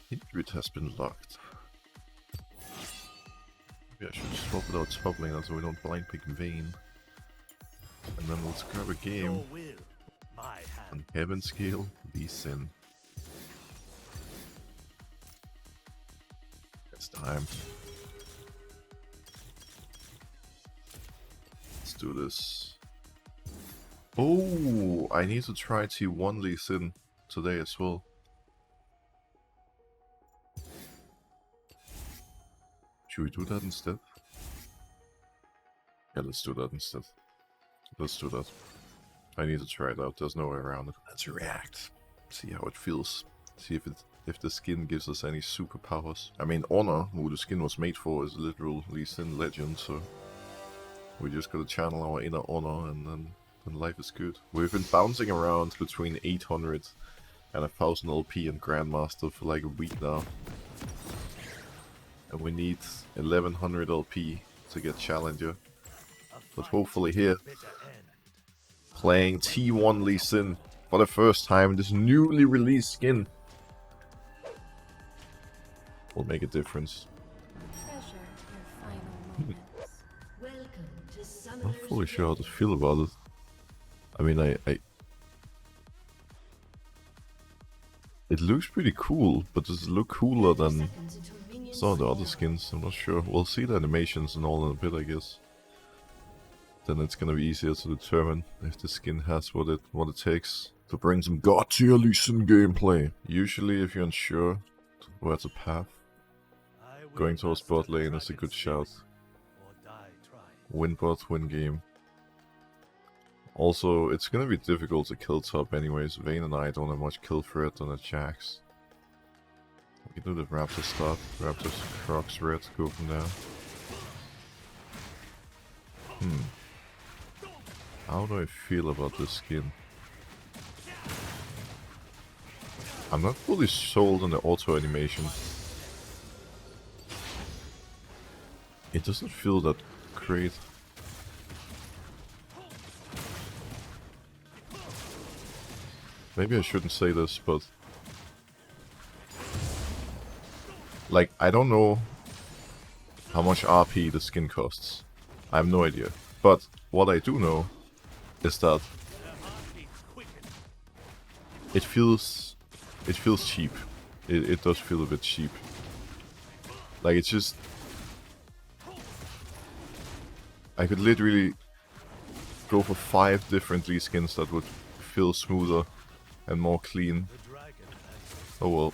Kindred has been locked. Maybe I should swap it out top laner so we don't blind pick Vayne. And then let's grab a game on Heaven Scale, Lee Sin. It's time. Let's do this. Oh, I need to try T1 Lee Sin today as well. Should we do that instead? Yeah, let's do that instead. Let's do that. I need to try it out. There's no way around it. Let's react. See how it feels. See if the skin gives us any superpowers. I mean, Oner, who the skin was made for, is literal Lee Sin legend, so we just gotta channel our inner Oner and then life is good. We've been bouncing around between 800 and 1000 LP and Grandmaster for like a week now. And we need 1100 LP to get Challenger. But hopefully here, playing T1 Lee Sin for the first time, this newly released skin will make a difference. I'm not fully sure how to feel about it. I mean, it looks pretty cool, but does it look cooler than some of the other skins? I'm not sure. We'll see the animations and all in a bit, I guess. Then it's gonna be easier to determine if the skin has what it takes to bring some god tier Lee Sin gameplay. Usually, if you're unsure where's a path, going towards bot lane is a good shout. Win bot, win game. Also, it's gonna be difficult to kill top anyways. Vayne and I don't have much kill threat on the Jax. We can do the Raptor start. Raptor's Crocs red, go from there. How do I feel about this skin? I'm not fully sold on the auto animation. It doesn't feel that great. Maybe I shouldn't say this, but like, I don't know how much RP the skin costs. I have no idea. But what I do know is that it feels cheap. It does feel a bit cheap. Like, it's just, I could literally go for 5 different Lee skins that would feel smoother and more clean. Oh well.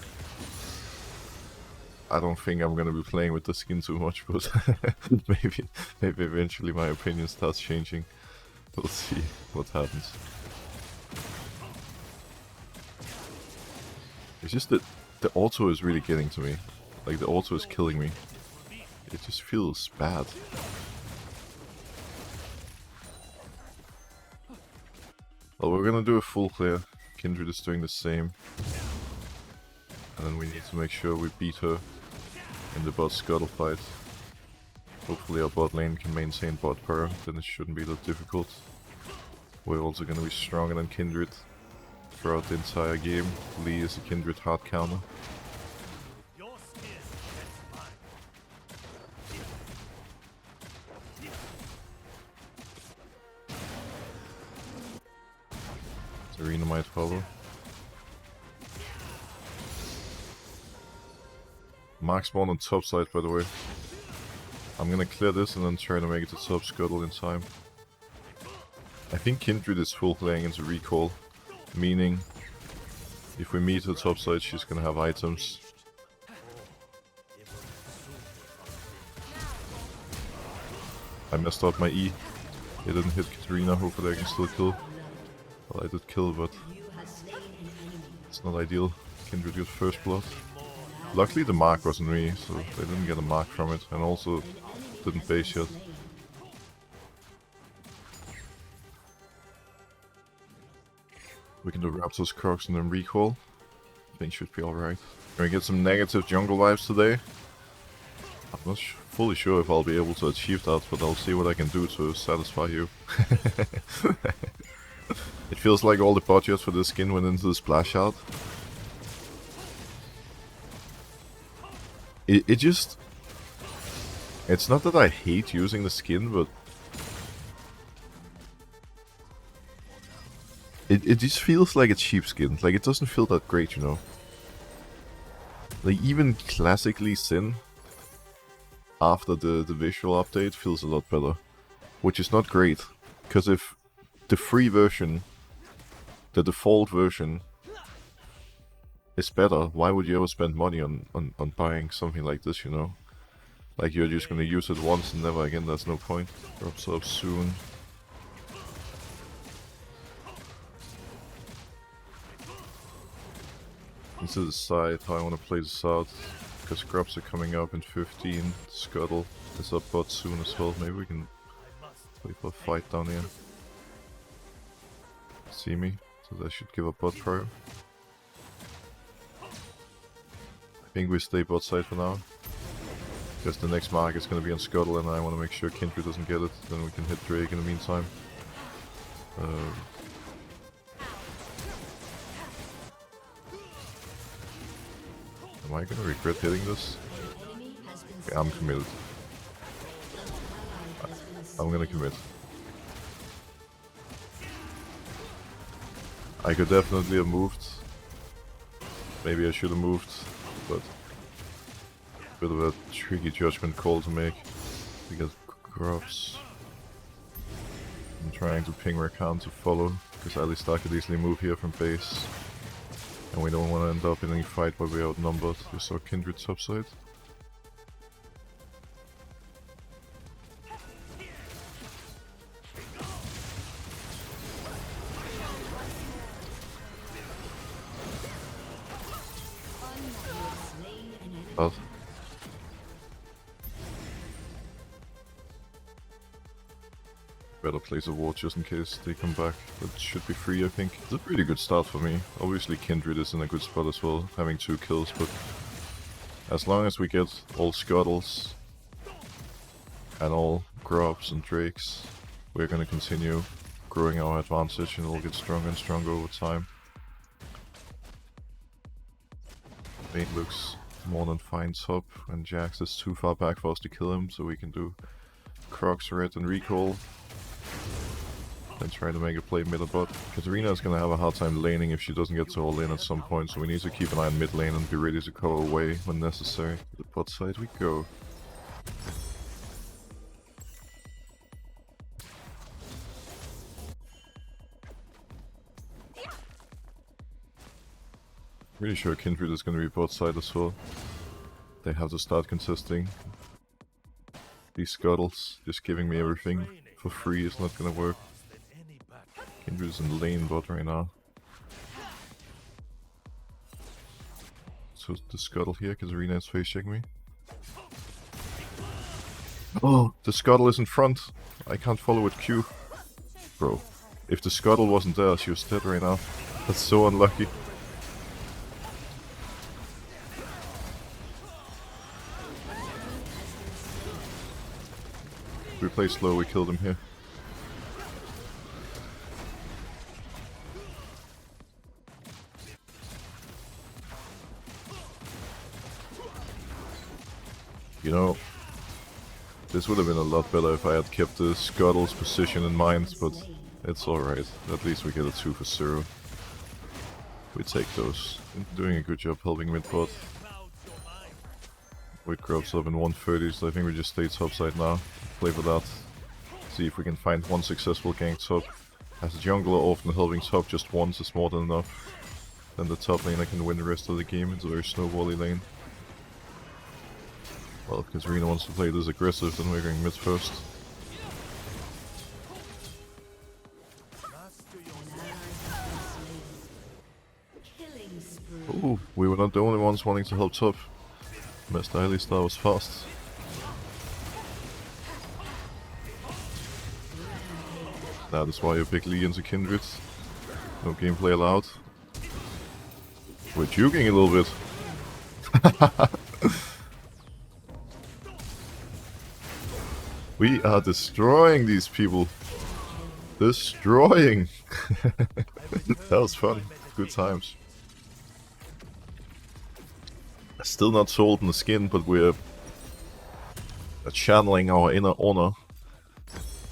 I don't think I'm gonna be playing with the skin too much, but maybe eventually my opinion starts changing. We'll see what happens. It's just that the auto is really getting to me. Like, the auto is killing me. It just feels bad. Well, we're gonna do a full clear. Kindred is doing the same. And then we need to make sure we beat her in the bot scuttle fight. Hopefully our bot lane can maintain bot power, then it shouldn't be that difficult. We're also gonna be stronger than Kindred throughout the entire game. Lee is a Kindred hard counter. Arena might follow. Mark spawn on top side, by the way. I'm gonna clear this and then try to make it to top scuttle in time. I think Kindred is full playing into recall, meaning if we meet her top side, she's gonna have items. I messed up my E. It didn't hit Katarina, hopefully I can still kill. Well, I did kill, but it's not ideal. Kindred got first blood. Luckily the mark wasn't me, so they didn't get a mark from it, and also didn't base yet. We can do Raptor's Crocs and then recall. I think should be alright. Can we get some negative jungle vibes today? I'm not fully sure if I'll be able to achieve that, but I'll see what I can do to satisfy you. It feels like all the budget for this skin went into the splash out. It just... It's not that I hate using the skin, but... It just feels like a cheap skin. Like, it doesn't feel that great, you know? Like, even classically Sin, after the visual update, feels a lot better. Which is not great, because if the free version, the default version, is better, why would you ever spend money on buying something like this, you know? Like, you're just gonna use it once and never again, that's no point. Drops up soon. Into the side, how I want to play this out, because grubs are coming up in 15. Scuttle is up bot soon as well. Maybe we can wait for a fight down here. See me, so that should give a bot prior. I think we stay bot side for now, because the next mark is going to be on Scuttle and I want to make sure Kindred doesn't get it, then we can hit Drake in the meantime. Am I gonna regret hitting this? Okay, I'm committed. I'm gonna commit. I could definitely have moved. Maybe I should have moved, but a bit of a tricky judgment call to make. We get grubs. I'm trying to ping Rakan to follow, because Alistar could easily move here from base. And we don't want to end up in any fight where we're outnumbered. We saw Kindred topside. But better place a ward just in case they come back. That should be free, I think. It's a pretty good start for me. Obviously Kindred is in a good spot as well, having 2 kills, but as long as we get all Scuttles and all Grubs and Drakes, we're gonna continue growing our advantage and it'll get stronger and stronger over time. Lane looks more than fine top, and Jax is too far back for us to kill him, so we can do Crocs, Red and Recall. And try to make a play mid or bot. Katarina is gonna have a hard time laning if she doesn't get to all lane at some point, so we need to keep an eye on mid lane and be ready to cover away when necessary. To the bot side we go. Really sure Kindred is gonna be bot side as well. They have to start contesting. These Scuttles, just giving me everything for free is not gonna work. Kindred's in lane bot right now. So the Scuttle here, because Arena is face checking me. Oh, the Scuttle is in front. I can't follow with Q. Bro, if the Scuttle wasn't there, she was dead right now. That's so unlucky. We play slow, we killed him here. You know, this would have been a lot better if I had kept the Scuttle's position in mind, but it's alright. At least we get a 2 for 0. We take those. Doing a good job helping mid-bot. With Grubs up in 130, so I think we just stay topside now. Play for that. See if we can find one successful gank top. As a jungler, often helping top just once is more than enough. Then the top laner can win the rest of the game. It's a very snowbally lane. Well, because Rena wants to play this aggressive, then we're going mid first. Ooh, we were not the only ones wanting to help top. Master Alistar was fast. That is why you pick Lee into Kindred. No gameplay allowed. We're juking a little bit. We are destroying these people. Destroying! That was fun. Good times. Still not sold in the skin, but we're channeling our inner Oner,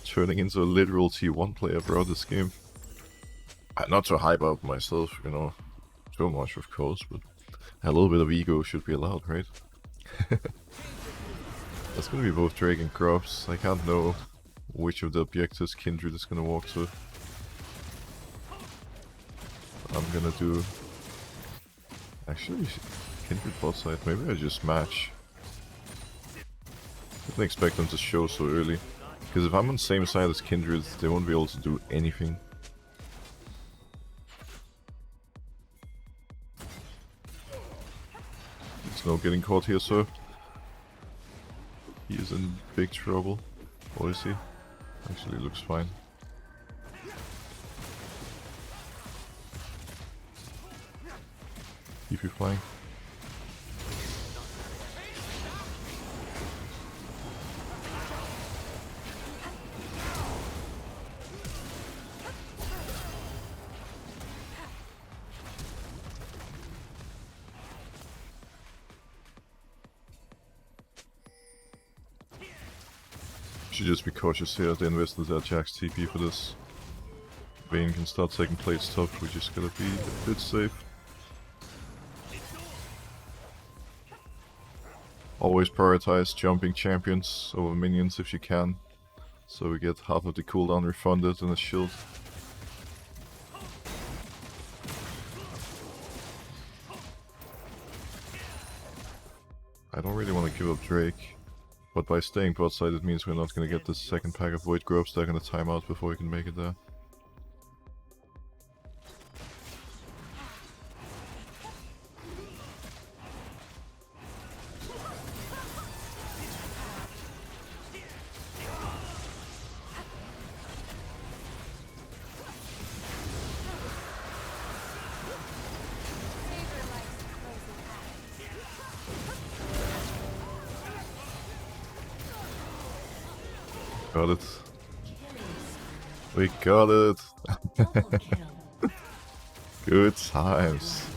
turning into a literal T1 player throughout this game. Not to hype up myself, you know, too much of course, but a little bit of ego should be allowed, right? That's gonna be both Drake and Crops. I can't know which of the objectives Kindred is gonna walk to. I'm gonna do... Actually, Kindred bot side, maybe I just match. Didn't expect them to show so early. Because if I'm on the same side as Kindred, they won't be able to do anything. There's no getting caught here, sir. He is in big trouble. What is he? Actually looks fine. Keep you flying. Should just be cautious here. They invested their Jack's TP for this. Vayne can start taking plates top. We just gotta be a bit safe. Always prioritize jumping champions over minions if you can, so we get half of the cooldown refunded and a shield. I don't really want to give up Drake, but by staying bot side it means we're not going to get the second pack of Void Gropes. They're going to time out before we can make it there. Got it. We got it. Good times.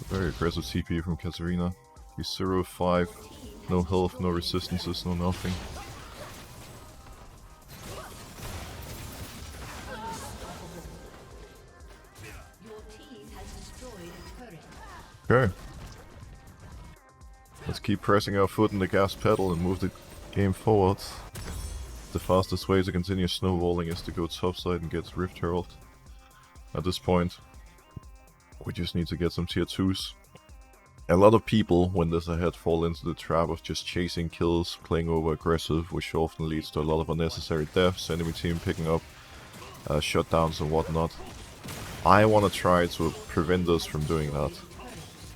Very aggressive CP from Katarina. He's 0-5. No health, no resistances, no nothing. Okay. Let's keep pressing our foot in the gas pedal and move the game forward. The fastest way to continue snowballing is to go topside and get Rift Herald. At this point, we just need to get some tier 2s. A lot of people, when this ahead, fall into the trap of just chasing kills, playing over aggressive, which often leads to a lot of unnecessary deaths, enemy team picking up shutdowns and whatnot. I want to try to prevent us from doing that.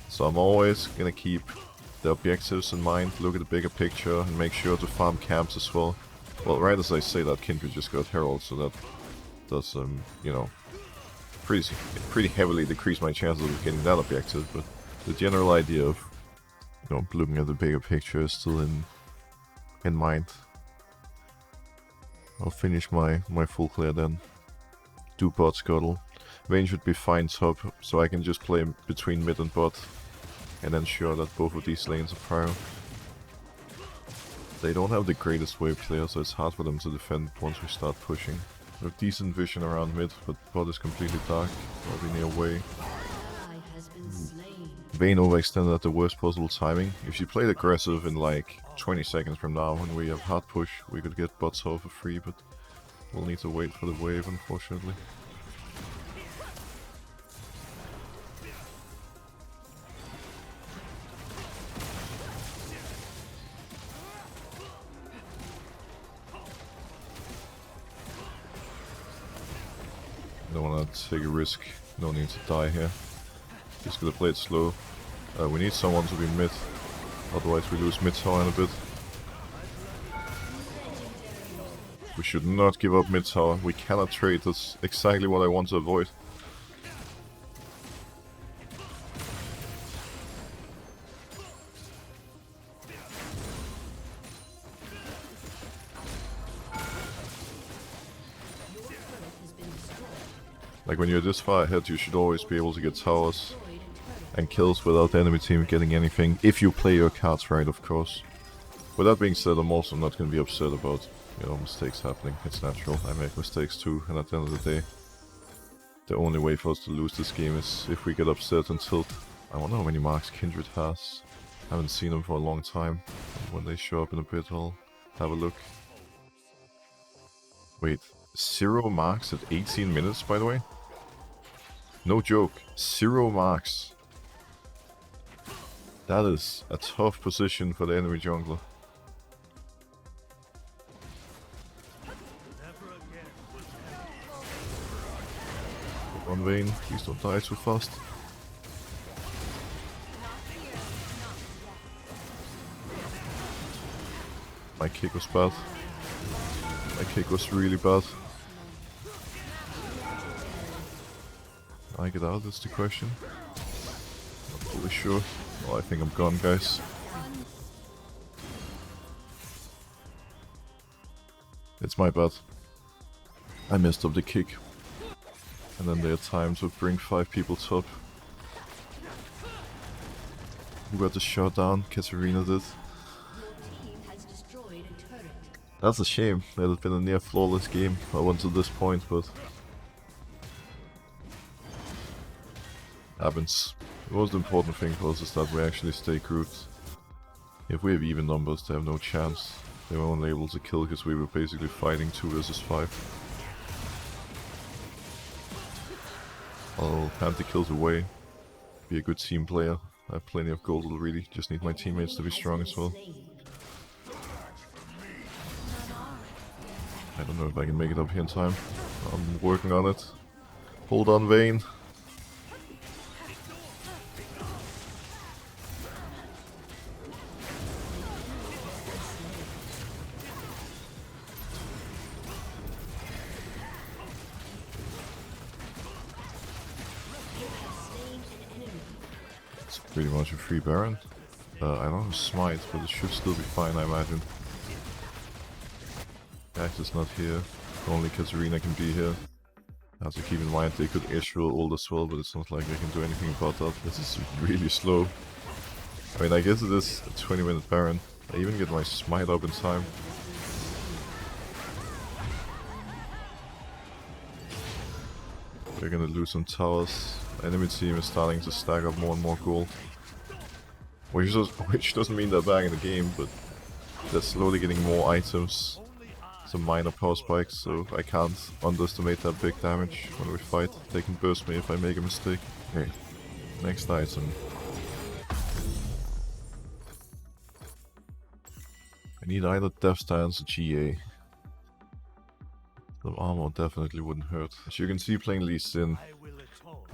So I'm always gonna keep the objectives in mind, look at the bigger picture, and make sure to farm camps as well. Well, right as I say that, Kindred just got Herald, so that does, you know, pretty heavily decrease my chances of getting that objective, but the general idea of, you know, looking at the bigger picture is still in mind. I'll finish my full clear then. Do bot scuttle. Vayne should be fine top, so I can just play between mid and bot and ensure that both of these lanes are prior. They don't have the greatest wave clear, so it's hard for them to defend once we start pushing. We have decent vision around mid, but bot is completely dark. I'll be near way. Vayne overextended at the worst possible timing. If she played aggressive in like 20 seconds from now when we have hard push, we could get bot tower for free, but we'll need to wait for the wave, unfortunately. Don't want to take a risk, no need to die here. Just gonna play it slow. We need someone to be mid, otherwise we lose mid tower in a bit. We should not give up mid tower, we cannot trade, that's exactly what I want to avoid. Like when you're this far ahead, you should always be able to get towers and kills without the enemy team getting anything, if you play your cards right, of course. With that being said, I'm also not going to be upset about, you know, mistakes happening. It's natural. I make mistakes too, and at the end of the day, the only way for us to lose this game is if we get upset and tilt. I wonder how many marks Kindred has. I haven't seen them for a long time. When they show up in a bit, I'll have a look. Wait, 0 marks at 18 minutes, by the way? No joke, 0 marks. That is a tough position for the enemy jungler. One Vayne, please don't die too fast. My kick was bad. My kick was really bad. Can I get out? That's the question. Not fully sure. Oh, I think I'm gone, guys. It's my bad. I messed up the kick. And then they had time to bring 5 people top. Who got the shot down? Katarina did. That's a shame. It had been a near flawless game up until this point, but happens. The most important thing for us is that we actually stay grouped. If we have even numbers, they have no chance. They were only able to kill because we were basically fighting 2 versus 5. I'll hand the kills away. Be a good team player. I have plenty of gold already. Just need my teammates to be strong as well. I don't know if I can make it up here in time. I'm working on it. Hold on, Vayne. It's pretty much a free Baron. I don't have Smite, but it should still be fine, I imagine. Ganks is not here. Only Katarina can be here. I have to keep in mind they could Israel ult as well, but it's not like I can do anything about that. This is really slow. I mean, I guess it is a 20-minute Baron. I even get my Smite up in time. We're gonna lose some towers. Enemy team is starting to stack up more and more gold. Which doesn't mean they're back in the game, but they're slowly getting more items. Some minor power spikes, so I can't underestimate that big damage when we fight. They can burst me if I make a mistake. Okay, next item. I need either Death Stance or GA. Some armor definitely wouldn't hurt. As you can see, playing Lee Sin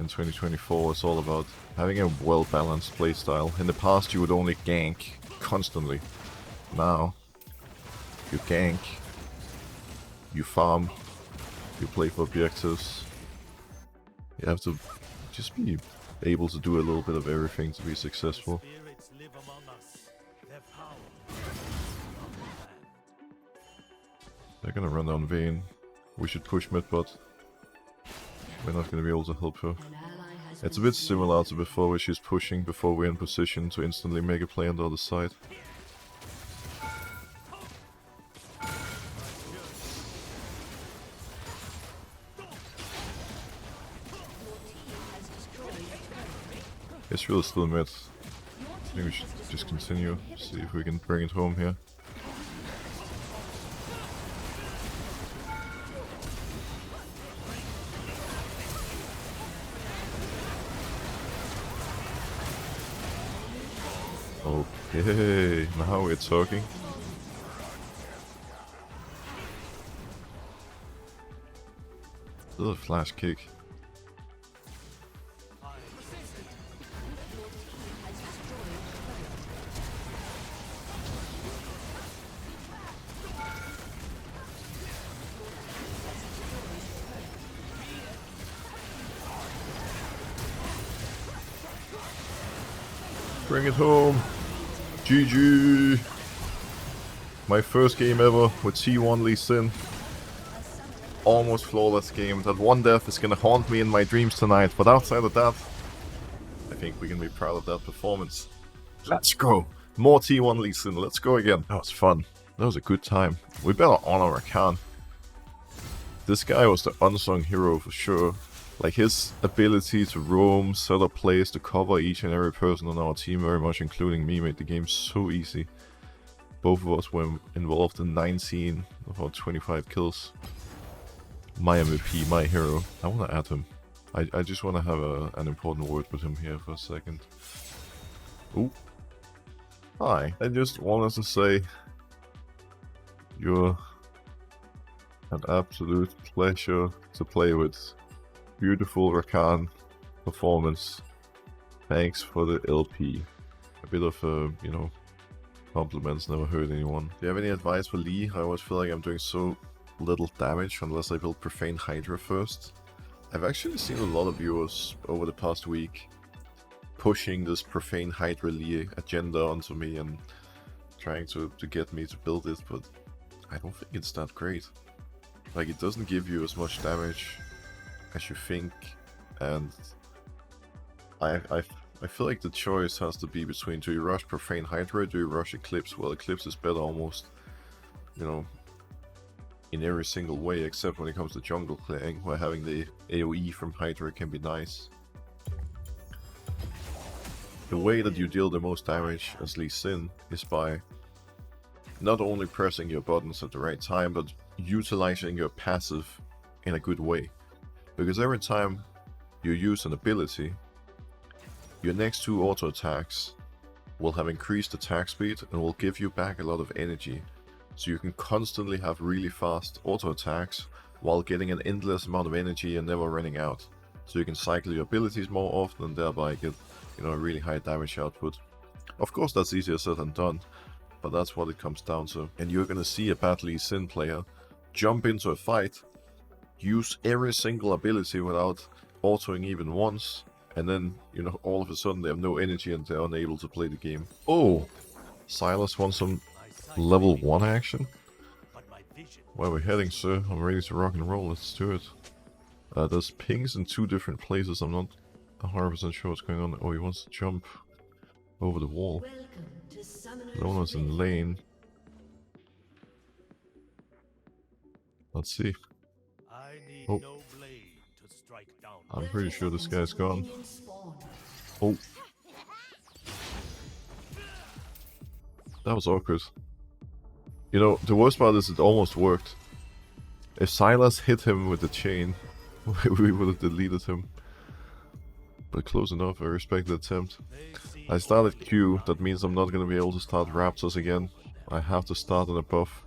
in 2024 is all about having a well-balanced playstyle. In the past you would only gank constantly. Now, you gank, you farm, you play for objectives. You have to just be able to do a little bit of everything to be successful. They're gonna run down Vayne. We should push mid bot. We're not gonna be able to help her. It's a bit similar to before, where she's pushing before we're in position to instantly make a play on the other side. Israel is still mid. I think we should just continue, see if we can bring it home here. Okay, now we're talking. Still a flash kick. Bring it home. GG! My first game ever with T1 Lee Sin. Almost flawless game. That one death is gonna haunt me in my dreams tonight, but outside of that, I think we can be proud of that performance. Let's go! More T1 Lee Sin, let's go again. That was fun. That was a good time. We better honor Rakan. This guy was the unsung hero for sure. Like, his ability to roam, set up plays to cover each and every person on our team, very much including me, made the game so easy. Both of us were involved in 19 of our 25 kills. My MVP, my hero. I want to add him. I just want to have an important word with him here for a second. Ooh. Hi. I just wanted to say you're an absolute pleasure to play with. Beautiful Rakan performance. Thanks for the LP. A bit of, you know, compliments never hurt anyone. Do you have any advice for Lee? I always feel like I'm doing so little damage unless I build Profane Hydra first. I've actually seen a lot of viewers over the past week pushing this Profane Hydra Lee agenda onto me and trying to get me to build it, but I don't think it's that great. Like, it doesn't give you as much damage as you think, and I feel like the choice has to be between, do you rush Profane Hydra or do you rush Eclipse? Well, Eclipse is better almost, you know, in every single way, except when it comes to jungle clearing, where having the AoE from Hydra can be nice. The way that you deal the most damage as Lee Sin is by not only pressing your buttons at the right time, but utilizing your passive in a good way. Because every time you use an ability, your next two auto attacks will have increased attack speed and will give you back a lot of energy. So you can constantly have really fast auto attacks while getting an endless amount of energy and never running out. So you can cycle your abilities more often and thereby get, you know, a really high damage output. Of course, that's easier said than done, but that's what it comes down to. And you're gonna see a bad Lee Sin player jump into a fight, use every single ability without autoing even once, and then, you know, all of a sudden they have no energy and they're unable to play the game. Oh! Silas wants some level 1 action? Where are we heading, sir? I'm ready to rock and roll, let's do it. There's pings in 2 different places, I'm not 100% sure what's going on. Oh, he wants to jump over the wall. Lona's in lane. Let's see. Oh. I'm pretty sure this guy's gone. Oh. That was awkward. You know, the worst part is it almost worked. If Silas hit him with the chain, we would have deleted him. But close enough, I respect the attempt. I started Q, that means I'm not going to be able to start Raptors again. I have to start on a buff.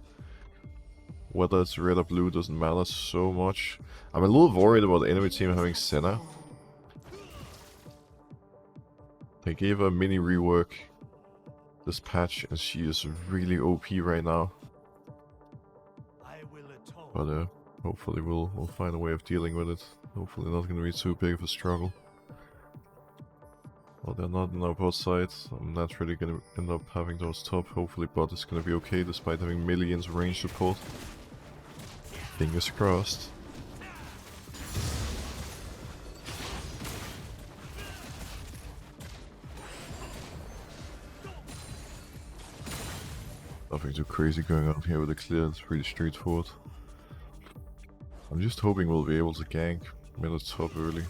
Whether it's red or blue doesn't matter so much. I'm a little worried about the enemy team having Senna. They gave her a mini rework this patch and she is really OP right now. But hopefully we'll find a way of dealing with it. Hopefully not going to be too big of a struggle. Well, they're not on our bot side. I'm naturally going to end up having those top. Hopefully bot is going to be okay despite having millions range support. Fingers crossed. Nothing too crazy going on here with the clear, it's pretty straightforward. I'm just hoping we'll be able to gank mid top early.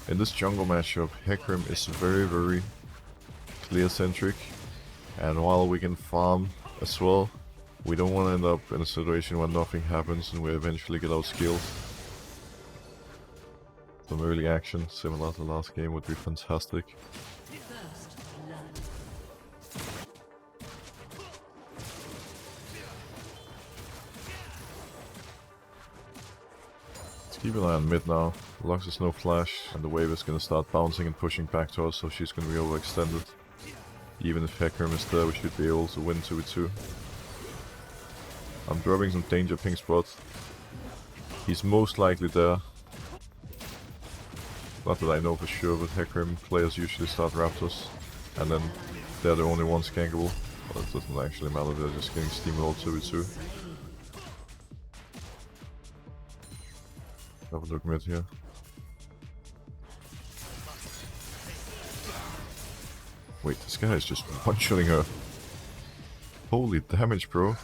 In this jungle matchup, Hecarim is very clear centric, and while we can farm as well, we don't want to end up in a situation where nothing happens and we eventually get outskilled. Some early action, similar to last game, would be fantastic. Let's keep an eye on mid now. Lux is no flash, and the wave is going to start bouncing and pushing back to us, so she's going to be overextended. Even if Hecarim is there, we should be able to win 2v2. I'm dropping some danger ping spot. He's most likely there. Not that I know for sure, but Hecarim players usually start Raptors, and then they're the only ones gankable. Well, it doesn't actually matter, they're just getting steamrolled 2v2. Have a look mid here. Wait, this guy is just one-shotting her. Holy damage, bro.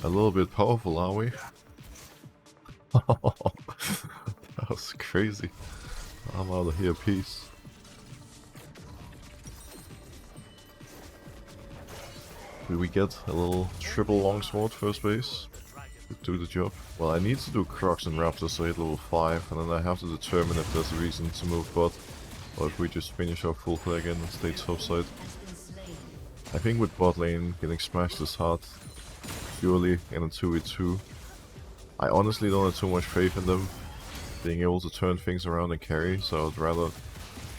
A little bit powerful, are we? That was crazy. I'm out of here, peace. Did we get a little triple longsword first base? Could do the job. Well, I need to do Crocs and Raptors so I hit level 5, and then I have to determine if there's a reason to move bot, or if we just finish our full flag and stay topside. I think with bot lane getting smashed is hard, purely in a 2v2. I honestly don't have too much faith in them being able to turn things around and carry, so I'd rather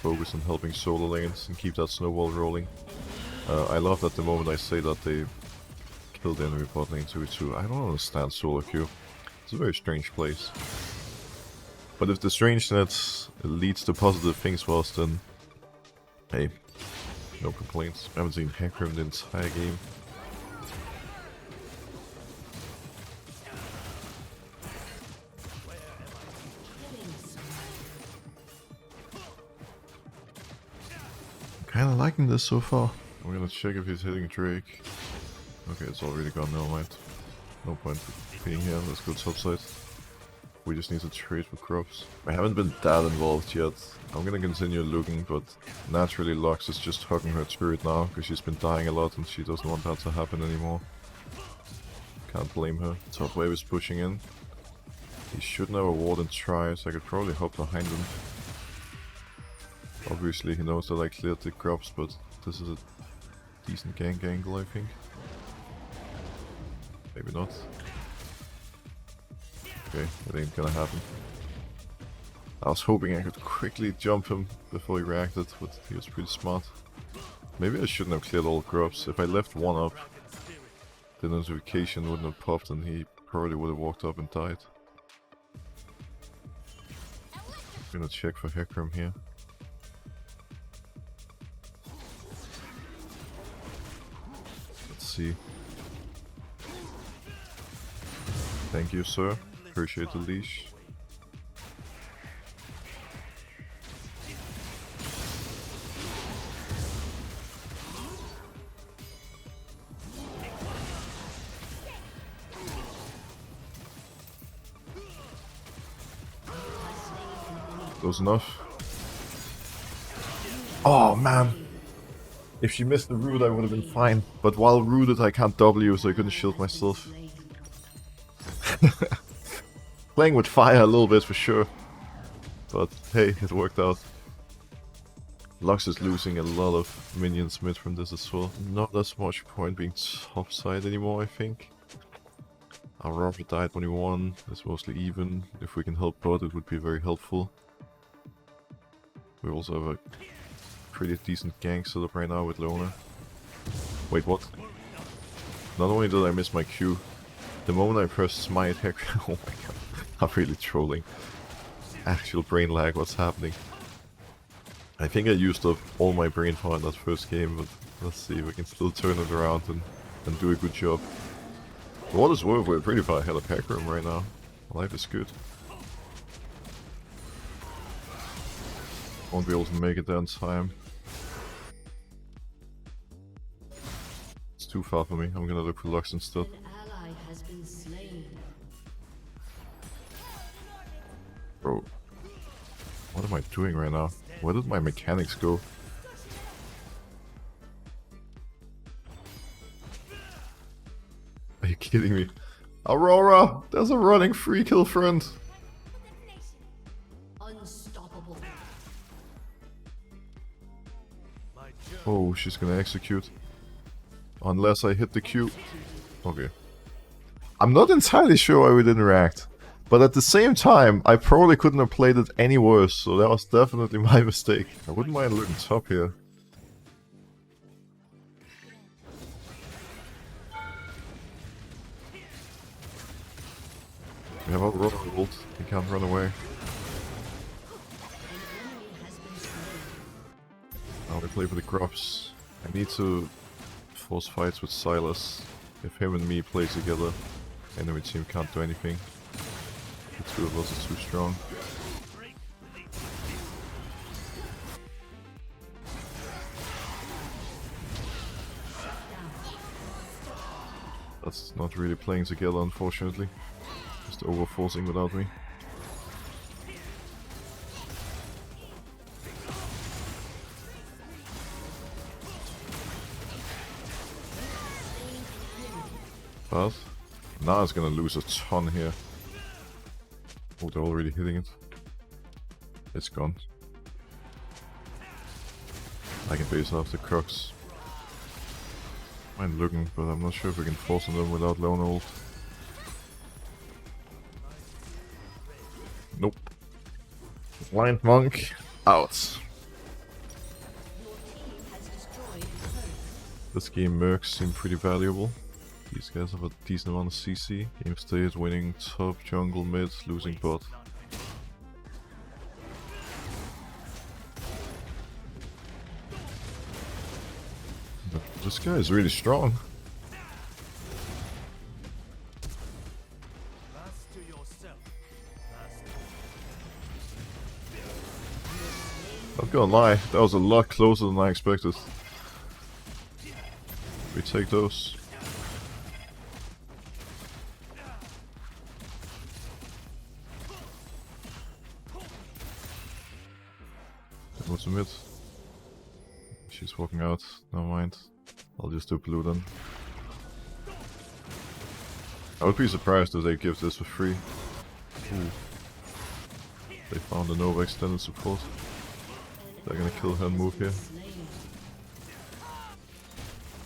focus on helping solo lanes and keep that snowball rolling. I love that the moment I say that they killed the enemy bot lane 2v2. I don't understand solo queue. It's a very strange place. But if the strangeness leads to positive things for us, then hey, no complaints. I haven't seen Hecarim the entire game. Kinda liking this so far. I'm gonna check if he's hitting Drake. Okay, it's already gone, never mind. No point being here, let's go topside. We just need to trade for crops. I haven't been that involved yet. I'm gonna continue looking, but naturally Lux is just hugging her spirit now, because she's been dying a lot and she doesn't want that to happen anymore. Can't blame her. Top wave is pushing in. He shouldn't have a ward and try, so I could probably hop behind him. Obviously he knows that I cleared the crops, but this is a decent gank angle, I think. Maybe not. Okay, it ain't gonna happen. I was hoping I could quickly jump him before he reacted, but he was pretty smart. Maybe I shouldn't have cleared all the crops. If I left one up, the notification wouldn't have popped and he probably would have walked up and died. I'm gonna check for Hecarim here. See. Thank you, sir. Appreciate the leash. That was enough. Oh man. If she missed the root, I would have been fine. But while rooted, I can't W, so I couldn't shield myself. Playing with fire a little bit for sure. But hey, it worked out. Lux is losing a lot of minions mid from this as well. Not as much point being topside anymore, I think. Our Robert died when he won. It's mostly even. If we can help bot, it would be very helpful. We also have a pretty decent gank set up right now with Oner. Wait, what? Not only did I miss my Q, the moment I pressed smite heck, oh my god, I'm really trolling. Actual brain lag, what's happening? I think I used up all my brain power in that first game, but let's see if we can still turn it around and do a good job. For what it's worth, we're pretty far ahead of Hecarim right now. Life is good. Won't be able to make it there in time. It's too far for me. I'm gonna look for Lux instead. Bro, what am I doing right now? Where did my mechanics go? Are you kidding me? Aurora! There's a running free kill friend! Oh, she's gonna execute. Unless I hit the Q. Okay. I'm not entirely sure why we didn't react. But at the same time, I probably couldn't have played it any worse, so that was definitely my mistake. I wouldn't mind looking top here. We have Aurora ult. He can't run away. Now we play for the crops. I need to force fights with Silas. If him and me play together, enemy team can't do anything. The two of us are too strong. That's not really playing together, unfortunately. Just over-forcing without me. But now it's gonna lose a ton here. Oh, they're already hitting it. It's gone. I can base off the crux. I'm looking, but I'm not sure if we can force on them without lone ult. Nope. Blind monk out. This game mercs seem pretty valuable. These guys have a decent amount of CC. Game state, winning top, jungle, mid, losing bot. But this guy is really strong. Not gonna lie, that was a lot closer than I expected. We take those. What's the mid? She's walking out. Never mind. I'll just do blue then. I would be surprised if they give this for free. Ooh. They found a Nova extended support. They're gonna kill her and move here.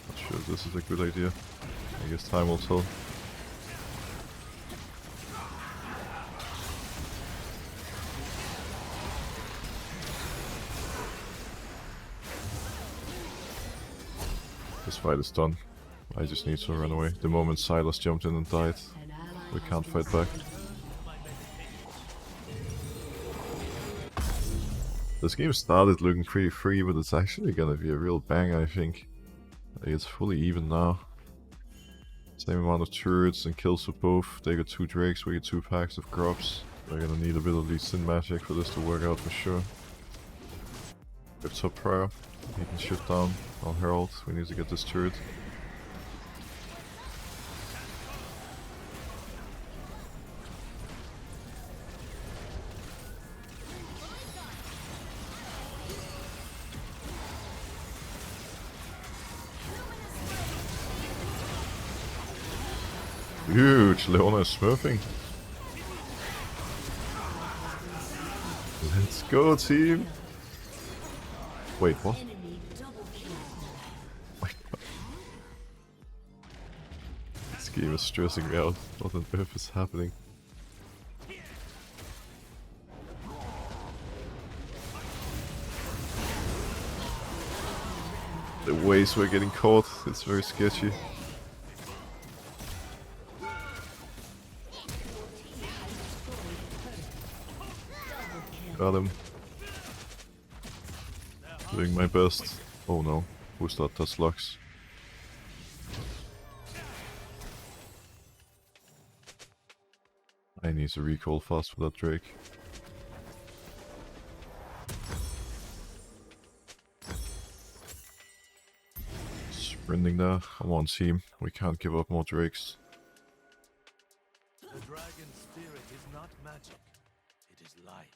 Not sure if this is a good idea. I guess time will tell. This fight is done. I just need to run away. The moment Silas jumped in and died, we can't fight back. This game started looking pretty free, but it's actually gonna be a real bang, I think. It's fully even now. Same amount of turrets and kills for both. They got 2 drakes, we get 2 packs of crops. They're gonna need a bit of lead sin magic for this to work out for sure. Good top prior. He can shoot down on Herald. We need to get this turret. Huge! Leona is smurfing. Let's go, team! Wait, what? This game is stressing me out. What on earth is happening? The ways we're getting caught, it's very sketchy. Got him. Doing my best. Oh no, who's that? That's Lux. I need to recall fast for that Drake. Sprinting there. I'm on team. We can't give up more Drakes. The dragon's spirit is not magic. It is life.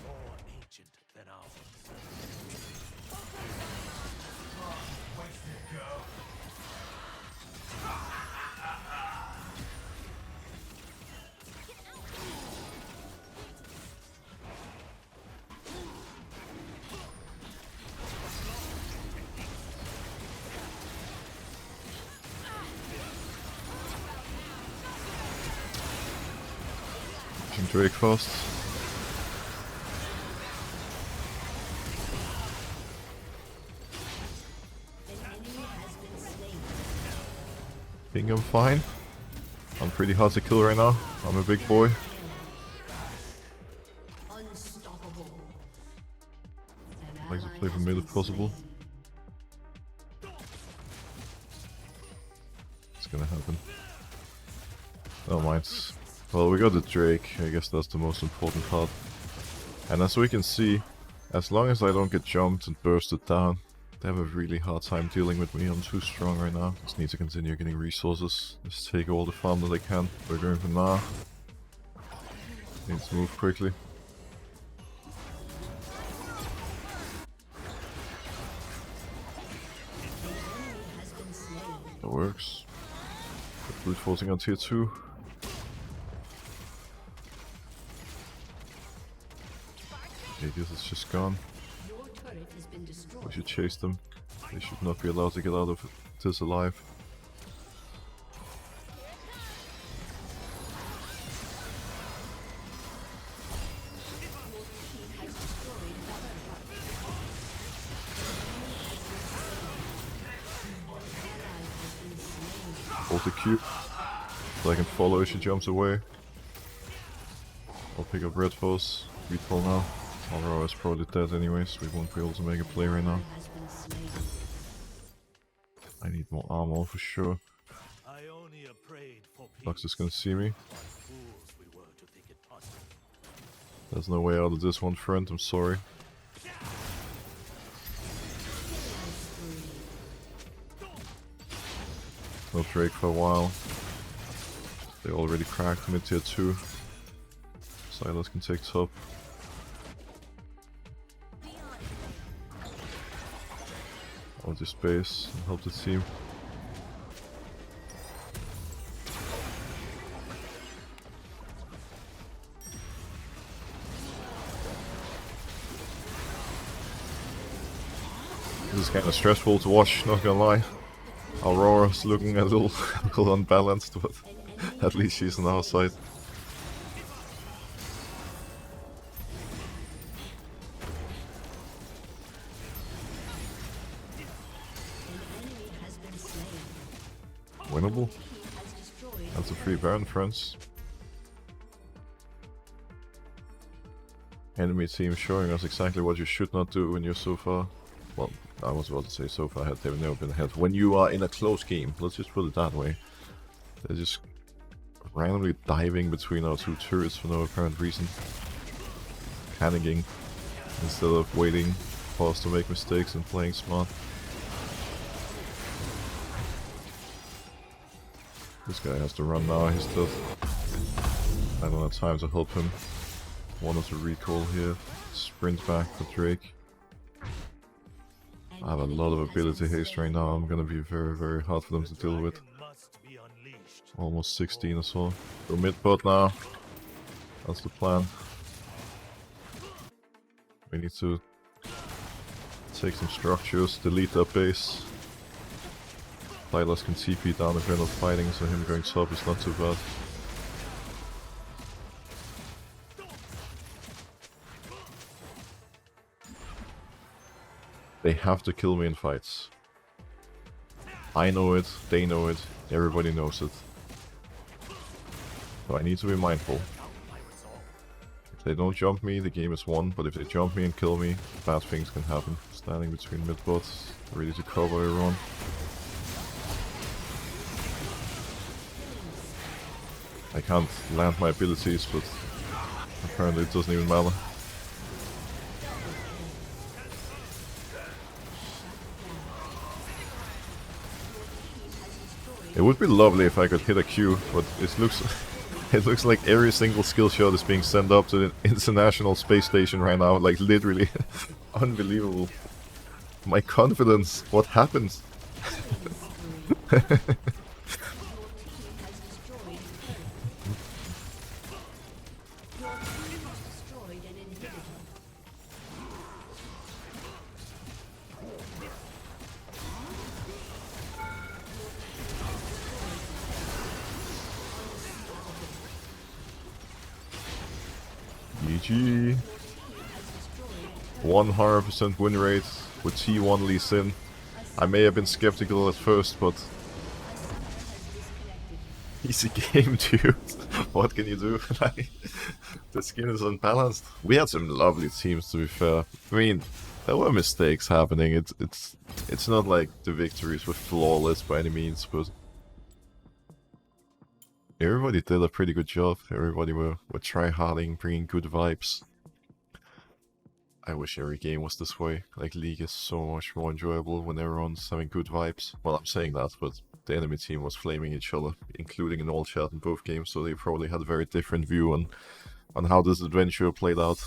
More ancient than ours. Where's it go? Drake fast. Think I'm fine. I'm pretty hard to kill right now. I'm a big boy. I'd like to play for mid if possible. It's gonna happen. Oh, mine's. Well, we got the Drake, I guess that's the most important part. And as we can see, as long as I don't get jumped and bursted down, They have a really hard time dealing with me. I'm too strong right now. Just need to continue getting resources. Just take all the farm that I can. We're going for now. Need to move quickly. That works. Brute forcing on tier 2. Okay, this is just gone. We should chase them. They should not be allowed to get out of this alive. Hold the Q so I can follow if she jumps away. I'll pick up Red Force. Recall now. Aurora is probably dead anyways, we won't be able to make a play right now. I need more armor for sure. Broxah is gonna see me. There's no way out of this one, friend, I'm sorry. No Drake for a while. They already cracked mid tier 2. Silas can take top. I'll just base and help the team. This is kind of stressful to watch, not gonna lie. Aurora's looking a little, a little unbalanced, but at least she's on our side. Winnable. That's a free Baron, friends. Enemy team showing us exactly what you should not do when you're so far. Well, I was about to say so far ahead, they've never been ahead. When you are in a close game, let's just put it that way. They're just randomly diving between our two turrets for no apparent reason. Panicking instead of waiting for us to make mistakes and playing smart. This guy has to run now, he's dead. I don't have time to help him. Wanted to recall here. Sprint back for Drake. I have a lot of ability haste right now, I'm gonna be very, very hard for them to deal with. Almost 16 or so. Go mid bot now. That's the plan. We need to take some structures, delete that base. Silas can TP down if we're not fighting, so him going top is not too bad. They have to kill me in fights. I know it, they know it, everybody knows it. So I need to be mindful. If they don't jump me, the game is won, but if they jump me and kill me, bad things can happen. Standing between mid bots, ready to cover everyone. I can't land my abilities, but apparently it doesn't even matter. It would be lovely if I could hit a Q, but it looks like every single skill shot is being sent up to the International Space Station right now, like literally. Unbelievable. My confidence, what happened? GG. 100% win rate with T1 Lee Sin. I may have been skeptical at first, but easy game, dude. What can you do? The skin is unbalanced. We had some lovely teams, to be fair. I mean, there were mistakes happening. It's not like the victories were flawless by any means, but everybody did a pretty good job. Everybody were try-harding, bringing good vibes. I wish every game was this way. Like, League is so much more enjoyable when everyone's having good vibes. Well, I'm saying that, but the enemy team was flaming each other, including in all chat in both games, so they probably had a very different view on how this adventure played out.